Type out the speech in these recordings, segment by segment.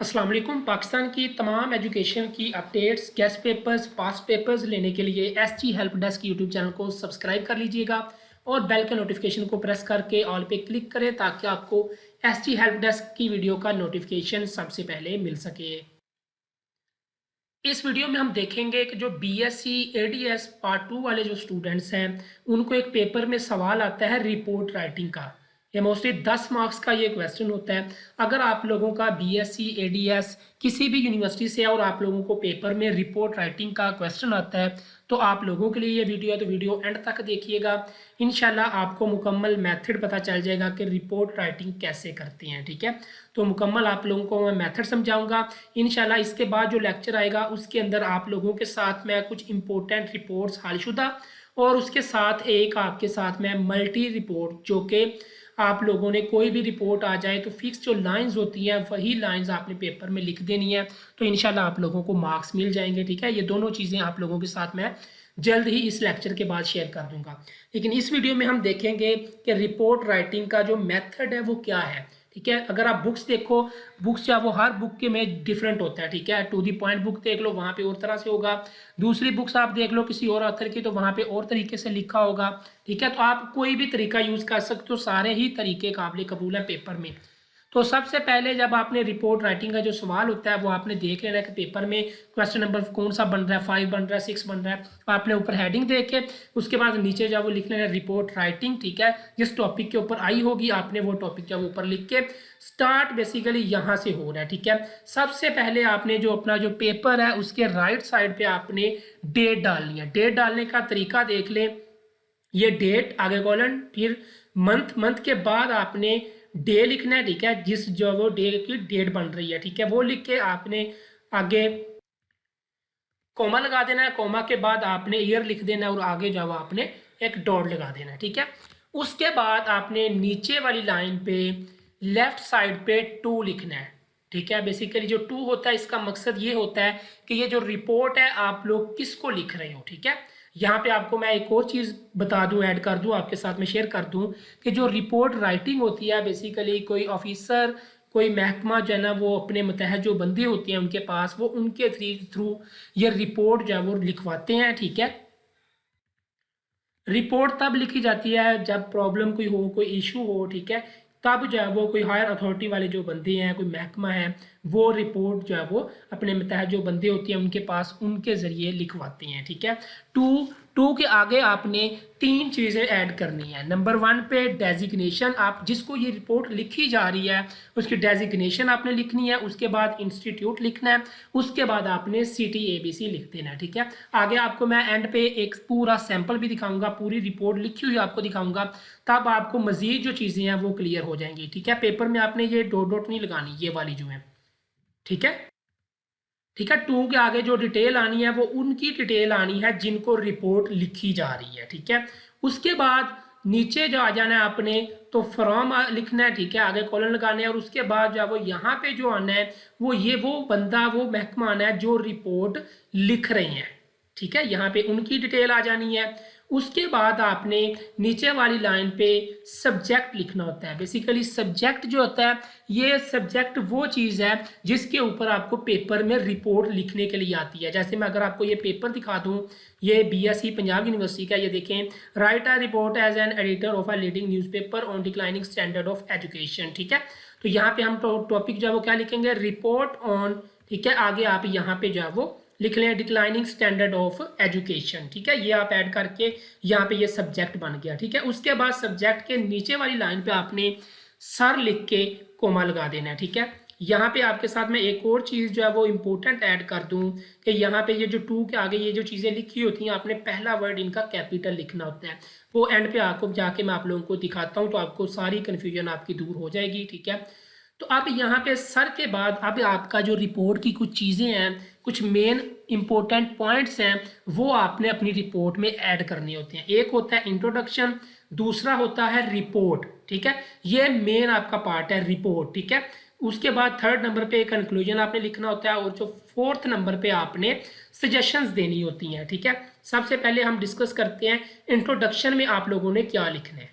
अस्सलाम वालेकुम। पाकिस्तान की तमाम एजुकेशन की updates, guest papers, past papers लेने के लिए SG help desk YouTube channel को सब्सक्राइब कर लीजिएगा और बेल के नोटिफिकेशन को प्रेस करके ऑल पे क्लिक करें ताकि आपको एसजी हेल्प डेस्क की वीडियो का नोटिफिकेशन सबसे पहले मिल सके। इस वीडियो में हम देखेंगे कि जो बीएससी एडीएस पार्ट 2 वाले जो स्टूडेंट्स हैं उनको एक पेपर में सवाल आता है रिपोर्ट राइटिंग का। ये मोस्टली 10 मार्क्स का ये क्वेश्चन होता है। अगर आप लोगों का बीएससी एडीएस किसी भी यूनिवर्सिटी से है और आप लोगों को पेपर में रिपोर्ट राइटिंग का क्वेश्चन आता है तो आप लोगों के लिए ये वीडियो है, तो वीडियो एंड तक देखिएगा। इंशाल्लाह आपको मुकम्मल मेथड पता चल जाएगा कि रिपोर्ट राइटिंग कैसे करते हैं। ठीक है, तो मुकम्मल आप लोगों को मैं मेथड समझाऊंगा इंशाल्लाह। इसके बाद जो लेक्चर आएगा उसके अंदर आप लोगों के साथ मैं कुछ इंपॉर्टेंट रिपोर्ट्स हालशुदा और उसके साथ एक आपके साथ में मल्टी रिपोर्ट, जो कि आप लोगों ने कोई भी रिपोर्ट आ जाए तो फिक्स जो लाइंस होती हैं वही लाइंस आपने पेपर में लिख देनी है, तो इंशाल्लाह आप लोगों को मार्क्स मिल जाएंगे। ठीक है, ये दोनों चीज़ें आप लोगों के साथ मैं जल्द ही इस लेक्चर के बाद शेयर कर दूंगा। लेकिन इस वीडियो में हम देखेंगे कि रिपोर्ट राइटिंग का जो मेथड है वो क्या है। ठीक है, अगर आप बुक्स देखो, बुक्स जो है वो हर बुक के में डिफरेंट होता है। ठीक है, टू दी पॉइंट बुक देख लो, वहाँ पे और तरह से होगा। दूसरी बुक्स आप देख लो किसी और ऑथर की, तो वहाँ पे और तरीके से लिखा होगा। ठीक है, तो आप कोई भी तरीका यूज़ कर सकते हो, सारे ही तरीके काबिल कबूल है पेपर में। तो सबसे पहले जब आपने रिपोर्ट राइटिंग का जो सवाल होता है वो आपने देख लेना है कि पेपर में क्वेश्चन नंबर कौन सा बन रहा है, 5 बन रहा है, 6 बन रहा है। आपने ऊपर हेडिंग देख के उसके बाद नीचे जब वो लिख लेना है रिपोर्ट राइटिंग। ठीक है, जिस टॉपिक के ऊपर आई होगी आपने वो टॉपिक जब ऊपर लिख के स्टार्ट बेसिकली यहाँ से हो रहा है। ठीक है, सबसे पहले आपने जो अपना जो पेपर है उसके राइट साइड पे आपने डेट डालनी है। डेट डालने का तरीका देख लें, ये डेट आगे कॉलन, फिर मंथ, मंथ के बाद आपने डे लिखना है। ठीक है, जिस जो वो डे की डेट बन रही है, ठीक है, वो लिख के आपने आगे कोमा लगा देना है। कोमा के बाद आपने ईयर लिख देना है और आगे जो आपने एक डॉट लगा देना है। ठीक है, उसके बाद आपने नीचे वाली लाइन पे लेफ्ट साइड पे 2 लिखना है। ठीक है, बेसिकली जो 2 होता है इसका मकसद ये होता है कि ये जो रिपोर्ट है आप लोग किसको लिख रहे हो। ठीक है, यहाँ पे आपको मैं एक और चीज़ बता दूं, ऐड कर दूं, आपके साथ में शेयर कर दूं कि जो रिपोर्ट राइटिंग होती है बेसिकली कोई ऑफिसर, कोई महकमा जो है ना, वो अपने मतहत जो बंदे होते हैं उनके पास, वो उनके थ्रू ये रिपोर्ट जो है वो लिखवाते हैं। ठीक है, रिपोर्ट तब लिखी जाती है जब प्रॉब्लम कोई हो, कोई इशू हो। ठीक है, तब जो है वो कोई हायर अथॉरिटी वाले जो बंदे हैं, कोई महकमा है, वो रिपोर्ट जो है वो अपने मतहत जो बंदे होते हैं उनके पास, उनके ज़रिए लिखवाते हैं। ठीक है, टू के आगे आपने 3 चीज़ें ऐड करनी है। नंबर 1 पे डेजिग्नेशन, आप जिसको ये रिपोर्ट लिखी जा रही है उसकी डेजिग्नेशन आपने लिखनी है। उसके बाद इंस्टीट्यूट लिखना है, उसके बाद आपने CTABC लिख देना है। ठीक है, आगे आपको मैं एंड पे एक पूरा सैंपल भी दिखाऊंगा, पूरी रिपोर्ट लिखी हुई आपको दिखाऊंगा, तब आपको मजीद जो चीज़ें हैं वो क्लियर हो जाएंगी। ठीक है, पेपर में आपने ये डॉट डॉट नहीं लगानी, ये वाली जो है। ठीक है, ठीक है, 2 के आगे जो डिटेल आनी है वो उनकी डिटेल आनी है जिनको रिपोर्ट लिखी जा रही है। ठीक है, उसके बाद नीचे जो आ जाना है आपने, तो फ्रॉम लिखना है। ठीक है, आगे कॉलन लगाने हैं और उसके बाद जो है वो यहाँ पे जो आना है वो ये वो बंदा, वो महकमा आना है जो रिपोर्ट लिख रहे हैं। ठीक है, यहाँ पे उनकी डिटेल आ जानी है। उसके बाद आपने नीचे वाली लाइन पे सब्जेक्ट लिखना होता है। बेसिकली सब्जेक्ट जो होता है, ये सब्जेक्ट वो चीज़ है जिसके ऊपर आपको पेपर में रिपोर्ट लिखने के लिए आती है। जैसे मैं अगर आपको ये पेपर दिखा दूँ, ये BSc पंजाब यूनिवर्सिटी का, ये देखें, write a report as an editor of a leading newspaper on declining standard of education. ठीक है, तो यहाँ पे हम टॉपिक जो है वो क्या लिखेंगे, रिपोर्ट ऑन। ठीक है, आगे आप यहाँ पे जो है वो लिख लें डिक्लाइनिंग स्टैंडर्ड ऑफ एजुकेशन। ठीक है, ये आप ऐड करके यहाँ पे ये सब्जेक्ट बन गया। ठीक है, उसके बाद सब्जेक्ट के नीचे वाली लाइन पे आपने सर लिख के कोमा लगा देना है। ठीक है, यहाँ पे आपके साथ में एक और चीज़ जो है वो इम्पोर्टेंट ऐड कर दूँ कि यहाँ पे ये जो 2 के आगे ये जो चीज़ें लिखी होती हैं, आपने पहला वर्ड इनका कैपिटल लिखना होता है। वो एंड पे आपको जाके मैं आप लोगों को दिखाता हूँ तो आपको सारी कन्फ्यूजन आपकी दूर हो जाएगी। ठीक है, तो अब यहाँ पे सर के बाद अब आपका जो रिपोर्ट की कुछ चीज़ें हैं, कुछ मेन इंपॉर्टेंट पॉइंट्स हैं, वो आपने अपनी रिपोर्ट में ऐड करने होते हैं। एक होता है इंट्रोडक्शन, दूसरा होता है रिपोर्ट। ठीक है, ये मेन आपका पार्ट है रिपोर्ट। ठीक है, उसके बाद 3rd नंबर पे कंक्लूजन आपने लिखना होता है और जो 4th नंबर पे आपने सजेशंस देनी होती हैं। ठीक है, सबसे पहले हम डिस्कस करते हैं इंट्रोडक्शन में आप लोगों ने क्या लिखना है।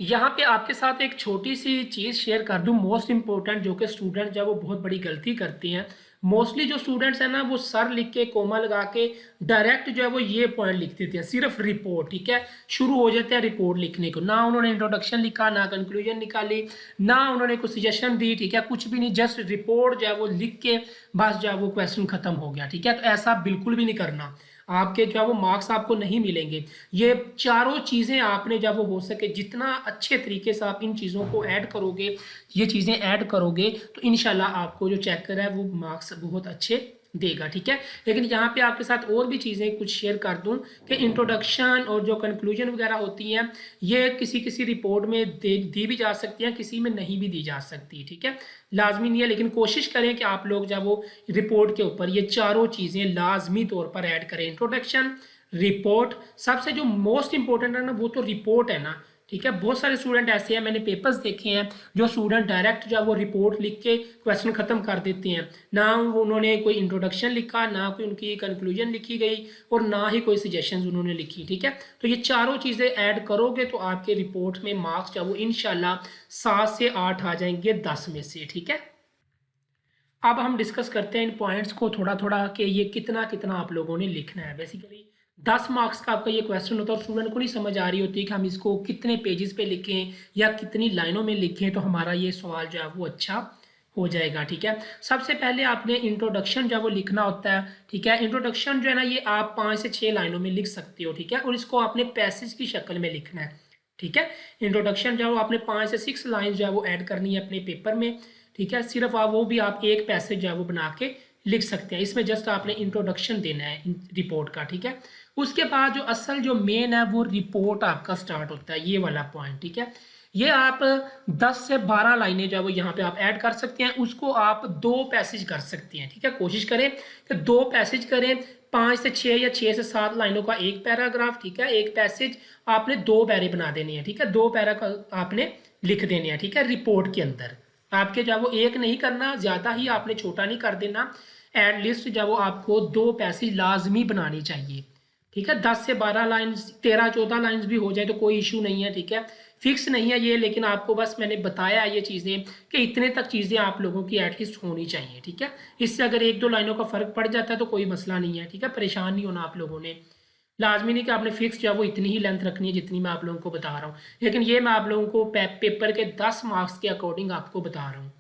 यहाँ पे आपके साथ एक छोटी सी चीज़ शेयर कर दूँ, मोस्ट इम्पोर्टेंट, जो कि स्टूडेंट जो है वो बहुत बड़ी गलती करते हैं। मोस्टली जो स्टूडेंट्स हैं ना, वो सर लिख के कोमा लगा के डायरेक्ट जो है वो ये पॉइंट लिख देते हैं, सिर्फ रिपोर्ट, ठीक है। शुरू हो जाते हैं रिपोर्ट लिखने को, ना उन्होंने इंट्रोडक्शन लिखा, ना कंक्लूजन निकाली, ना उन्होंने कुछ सजेशन दी, ठीक है, कुछ भी नहीं, जस्ट रिपोर्ट जो है वो लिख के बस जो है वो क्वेश्चन खत्म हो गया, ठीक है। तो ऐसा बिल्कुल भी नहीं करना, आपके जो है वो मार्क्स आपको नहीं मिलेंगे। ये चारों चीज़ें आपने जब वो हो सके जितना अच्छे तरीके से आप इन चीज़ों को ऐड करोगे, ये चीज़ें ऐड करोगे, तो इंशाल्लाह आपको जो चेकर है वो मार्क्स बहुत अच्छे देगा, ठीक है। लेकिन यहाँ पे आपके साथ और भी चीज़ें कुछ शेयर कर दूँ कि इंट्रोडक्शन और जो कंक्लूजन वगैरह होती हैं, ये किसी किसी रिपोर्ट में दी भी जा सकती हैं, किसी में नहीं भी दी जा सकती, ठीक है। लाजमी नहीं है, लेकिन कोशिश करें कि आप लोग जब वो रिपोर्ट के ऊपर ये चारों चीज़ें लाजमी तौर पर ऐड करें। इंट्रोडक्शन, रिपोर्ट, सबसे जो मोस्ट इंपॉर्टेंट है ना वो तो रिपोर्ट है ना, ठीक है। बहुत सारे स्टूडेंट ऐसे हैं, मैंने पेपर्स देखे हैं, जो स्टूडेंट डायरेक्ट जो है वो रिपोर्ट लिख के क्वेश्चन ख़त्म कर देते हैं, ना उन्होंने कोई इंट्रोडक्शन लिखा, ना कोई उनकी कंक्लूजन लिखी गई, और ना ही कोई सजेशंस उन्होंने लिखी, ठीक है। तो ये चारों चीज़ें ऐड करोगे तो आपके रिपोर्ट में मार्क्स जो है वो इंशाल्लाह 7 से 8 आ जाएंगे 10 में से, ठीक है। अब हम डिस्कस करते हैं इन पॉइंट्स को थोड़ा थोड़ा कि ये कितना कितना आप लोगों ने लिखना है। बेसिकली 10 मार्क्स का आपका ये क्वेश्चन होता है, और स्टूडेंट को नहीं समझ आ रही होती कि हम इसको कितने पेजेस पे लिखें या कितनी लाइनों में लिखें, तो हमारा ये सवाल जो है वो अच्छा हो जाएगा, ठीक है। सबसे पहले आपने इंट्रोडक्शन जो है वो लिखना होता है, ठीक है। इंट्रोडक्शन जो है ना, ये आप 5 से 6 लाइनों में लिख सकते हो, ठीक है, और इसको आपने पैसेज की शक्ल में लिखना है, ठीक है। इंट्रोडक्शन जो है वो आपने 5 से 6 लाइन जो है वो ऐड करनी है अपने पेपर में, ठीक है। सिर्फ आप वो भी आप एक पैसेज जो है वो बना के लिख सकते हैं, इसमें जस्ट आपने इंट्रोडक्शन देना है रिपोर्ट का, ठीक है। उसके बाद जो असल जो मेन है वो रिपोर्ट आपका स्टार्ट होता है, ये वाला पॉइंट, ठीक है। ये आप 10 से 12 लाइनें जो है वो यहाँ पे आप ऐड कर सकते हैं, उसको आप 2 पैसेज कर सकते हैं, ठीक है। कोशिश करें कि 2 पैसेज करें, 5 से 6 या 6 से 7 लाइनों का एक पैराग्राफ, ठीक है। एक पैसेज आपने 2 पैरे बना देने हैं, ठीक है, 2 पैरा का आपने लिख देने हैं, ठीक है, रिपोर्ट के अंदर। आपके जब वो एक नहीं करना, ज़्यादा ही आपने छोटा नहीं कर देना, एटलीस्ट जब वो आपको 2 पैसेज लाजमी बनानी चाहिए, ठीक है। 10 से 12 लाइन्स, 13-14 लाइन्स भी हो जाए तो कोई इशू नहीं है, ठीक है। फिक्स नहीं है ये, लेकिन आपको बस मैंने बताया ये चीज़ें कि इतने तक चीज़ें आप लोगों की एटलीस्ट होनी चाहिए, ठीक है। इससे अगर 1-2 लाइनों का फ़र्क पड़ जाता है तो कोई मसला नहीं है, ठीक है। परेशान नहीं होना आप लोगों ने, लाजमी नहीं कि आपने फिक्स जो है वो इतनी ही लेंथ रखनी है जितनी मैं आप लोगों को बता रहा हूँ, लेकिन ये मैं आप लोगों को पेपर के 10 मार्क्स के अकॉर्डिंग आपको बता रहा हूँ।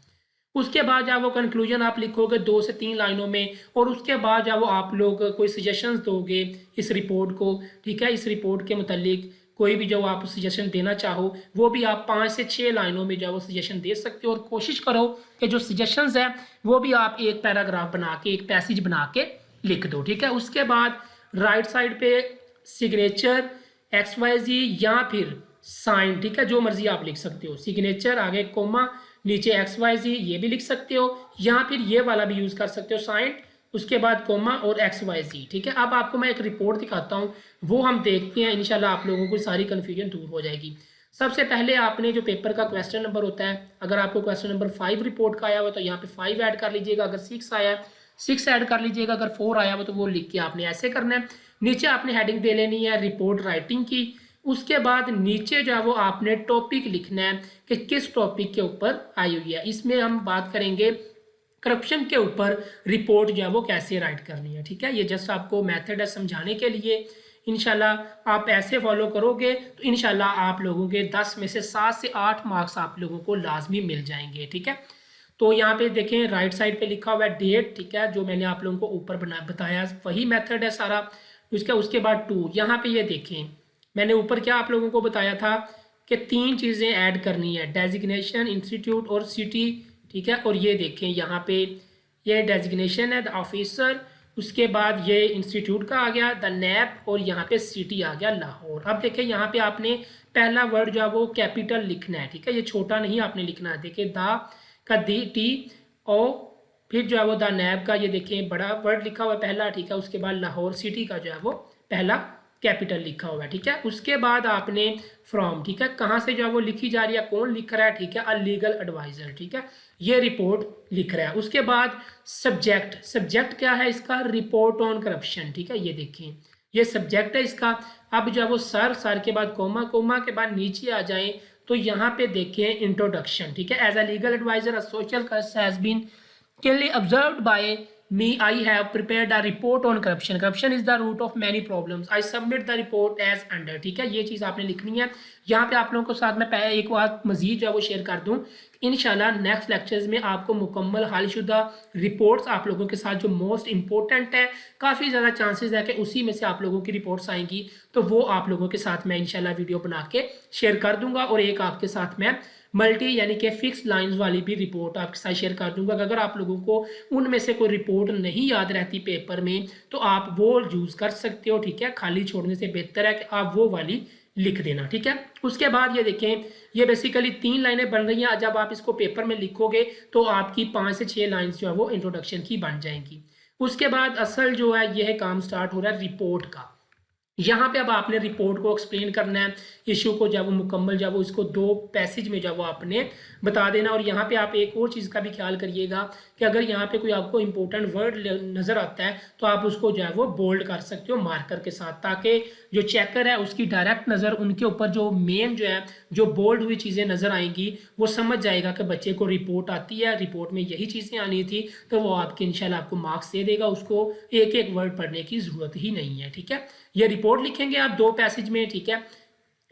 उसके बाद जब वो कंक्लूजन आप लिखोगे 2 से 3 लाइनों में, और उसके बाद जब वो आप लोग कोई सजेशंस दोगे इस रिपोर्ट को, ठीक है, इस रिपोर्ट के मुतालिक कोई भी जो आप सजेशन देना चाहो, वो भी आप 5 से 6 लाइनों में जो वो सजेशन दे सकते हो, और कोशिश करो कि जो सजेशंस हैं वो भी आप एक पैराग्राफ बना के, एक पैसेज बना के लिख दो, ठीक है। उसके बाद राइट साइड पे सिग्नेचर, XYZ या फिर साइन, ठीक है, जो मर्जी आप लिख सकते हो, सिग्नेचर आगे कोमा, नीचे XYZ, ये भी लिख सकते हो, या फिर ये वाला भी यूज़ कर सकते हो, साइन, उसके बाद कोमा और XYZ, ठीक है। अब आपको मैं एक रिपोर्ट दिखाता हूँ, वो हम देखते हैं, इंशाल्लाह आप लोगों को सारी कन्फ्यूजन दूर हो जाएगी। सबसे पहले आपने जो पेपर का क्वेश्चन नंबर होता है, अगर आपको क्वेश्चन नंबर 5 रिपोर्ट का आया हुआ तो यहाँ पे 5 ऐड कर लीजिएगा, अगर 6 आया है 6 ऐड कर लीजिएगा, अगर 4 आया हुआ तो वो लिख के आपने ऐसे करना है। नीचे आपने हेडिंग दे लेनी है रिपोर्ट राइटिंग की, उसके बाद नीचे जो है वो आपने टॉपिक लिखना है कि किस टॉपिक के ऊपर आई हुई है। इसमें हम बात करेंगे करप्शन के ऊपर रिपोर्ट जो है वो कैसे राइट करनी है, ठीक है। ये जस्ट आपको मेथड है समझाने के लिए, इंशाल्लाह आप ऐसे फॉलो करोगे तो इंशाल्लाह आप लोगों के 10 में से 7 से 8 मार्क्स आप लोगों को लाजमी मिल जाएंगे, ठीक है। तो यहाँ पे देखें राइट साइड पे लिखा हुआ है डेट, ठीक है, जो मैंने आप लोगों को ऊपर बताया वही मेथड है सारा। उसके बाद 2, यहाँ पे ये देखें मैंने ऊपर क्या आप लोगों को बताया था कि 3 चीज़ें ऐड करनी है, डेजिग्नेशन, इंस्टीट्यूट और सिटी, ठीक है। और ये देखें यहाँ पे ये डेजिग्नेशन है द ऑफिसर, उसके बाद ये इंस्टीट्यूट का आ गया द नैप, और यहाँ पे सिटी आ गया लाहौर। अब देखें यहाँ पे आपने पहला वर्ड जो है वो कैपिटल लिखना है, ठीक है, ये छोटा नहीं आपने लिखना है। देखिए द का दी टी ओ, फिर जो है वो द नैब का ये देखें बड़ा वर्ड लिखा हुआ है पहला, ठीक है। उसके बाद लाहौर सिटी का जो है वो पहला कैपिटल लिखा हुआ है, ठीक है। उसके बाद आपने फ्रॉम, ठीक है, कहाँ से जो है वो लिखी जा रही है, कौन लिख रहा है, ठीक है, अ लीगल एडवाइजर, ठीक है, ये रिपोर्ट लिख रहा है। उसके बाद सब्जेक्ट, सब्जेक्ट क्या है इसका, रिपोर्ट ऑन करप्शन, ठीक है, ये देखें ये सब्जेक्ट है इसका। अब जो है वो सर के बाद कोमा, कोमा के बाद नीचे आ जाएं तो यहाँ पे देखें इंट्रोडक्शन, ठीक है। As a legal adviser a social cause has been clearly observed by me, I have prepared a report on corruption. Corruption is the root of many problems. I submit the report as under, ठीक है। ये चीज़ आपने लिखनी है। यहाँ पे आप लोगों को साथ में पहले एक बात मजीद जो है वो शेयर कर दूँ, इंशाल्लाह नेक्स्ट लेक्चर्स में आपको मुकम्मल हलशुदा रिपोर्ट्स आप लोगों के साथ जो मोस्ट इंपॉर्टेंट है, काफ़ी ज़्यादा चांसेस है कि उसी में से आप लोगों की रिपोर्ट्स आएंगी, तो वो आप लोगों के साथ मैं इंशाल्लाह वीडियो बना के शेयर कर दूंगा। और एक आपके साथ मैं मल्टी यानी कि फिक्स लाइंस वाली भी रिपोर्ट आपके साथ शेयर कर दूंगा। अगर आप लोगों को उनमें से कोई रिपोर्ट नहीं याद रहती पेपर में तो आप वो यूज़ कर सकते हो, ठीक है। खाली छोड़ने से बेहतर है कि आप वो वाली लिख देना, ठीक है। उसके बाद ये देखें, ये बेसिकली 3 लाइनें बन रही हैं। जब आप इसको पेपर में लिखोगे तो आपकी 5 से 6 लाइन्स जो है वो इंट्रोडक्शन की बन जाएंगी। उसके बाद असल जो है यह काम स्टार्ट हो रहा है रिपोर्ट का। यहाँ पे अब आपने रिपोर्ट को एक्सप्लेन करना है, इशू को जब वो मुकम्मल जब वो इसको 2 पैसेज में जब वो आपने बता देना। और यहाँ पे आप एक और चीज़ का भी ख्याल करिएगा कि अगर यहाँ पे कोई आपको इंपॉर्टेंट वर्ड नज़र आता है तो आप उसको जो है वो बोल्ड कर सकते हो मार्कर के साथ, ताकि जो चेकर है उसकी डायरेक्ट नज़र उनके ऊपर जो मेन जो है जो बोल्ड हुई चीज़ें नज़र आएंगी वो समझ जाएगा कि बच्चे को रिपोर्ट आती है, रिपोर्ट में यही चीज़ें आनी थी, तो वो आपके इंशाल्लाह आपको मार्क्स दे देगा। उसको एक एक वर्ड पढ़ने की ज़रूरत ही नहीं है, ठीक है। ये रिपोर्ट लिखेंगे आप 2 पैसेज में, ठीक है।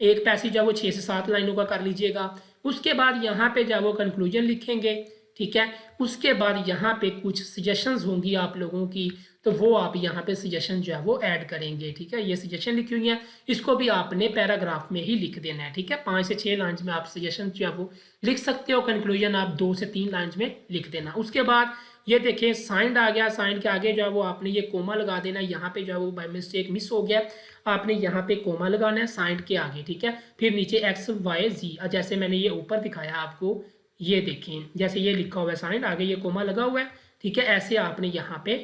एक पैसेज जब वो 6 से 7 लाइनों का कर लीजिएगा। उसके बाद यहाँ पे जब वो कंक्लूजन लिखेंगे, ठीक है। उसके बाद यहाँ पे कुछ सजेशंस होंगी आप लोगों की, तो वो आप यहाँ पे सजेशन जो है वो ऐड करेंगे, ठीक है। ये सजेशन लिखी हुई है, इसको भी आपने पैराग्राफ में ही लिख देना है, ठीक है। 5 से 6 लाइन्स में आप सजेशन जो है वो लिख सकते हो, कंक्लूजन आप 2 से 3 लाइन्स में लिख देना। उसके बाद ये देखिए साइंड आ गया, साइंड के आगे जो है वो आपने ये कोमा लगा देना। यहाँ पे जो है वो बाय मिस्टेक मिस हो गया, आपने यहाँ पे कोमा लगाना है साइंड के आगे, ठीक है। फिर नीचे XYZ, जैसे मैंने ये ऊपर दिखाया आपको, ये देखें जैसे ये लिखा हुआ है साइंड, आगे ये कोमा लगा हुआ है, ठीक है। ऐसे आपने यहाँ पे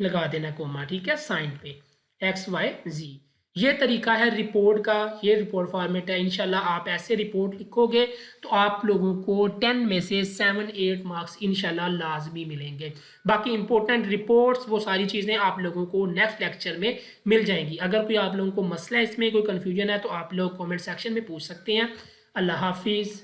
लगा देना कोमा, ठीक है, साइंड पे XYZ। ये तरीका है रिपोर्ट का, ये रिपोर्ट फॉर्मेट है। इंशाल्लाह आप ऐसे रिपोर्ट लिखोगे तो आप लोगों को 10 में से 7-8 मार्क्स इंशाल्लाह लाजमी मिलेंगे। बाकी इंपॉर्टेंट रिपोर्ट्स वो सारी चीज़ें आप लोगों को नेक्स्ट लेक्चर में मिल जाएंगी। अगर कोई आप लोगों को मसला है, इसमें कोई कन्फ्यूजन है तो आप लोग कॉमेंट सेक्शन में पूछ सकते हैं। अल्लाह हाफिज़।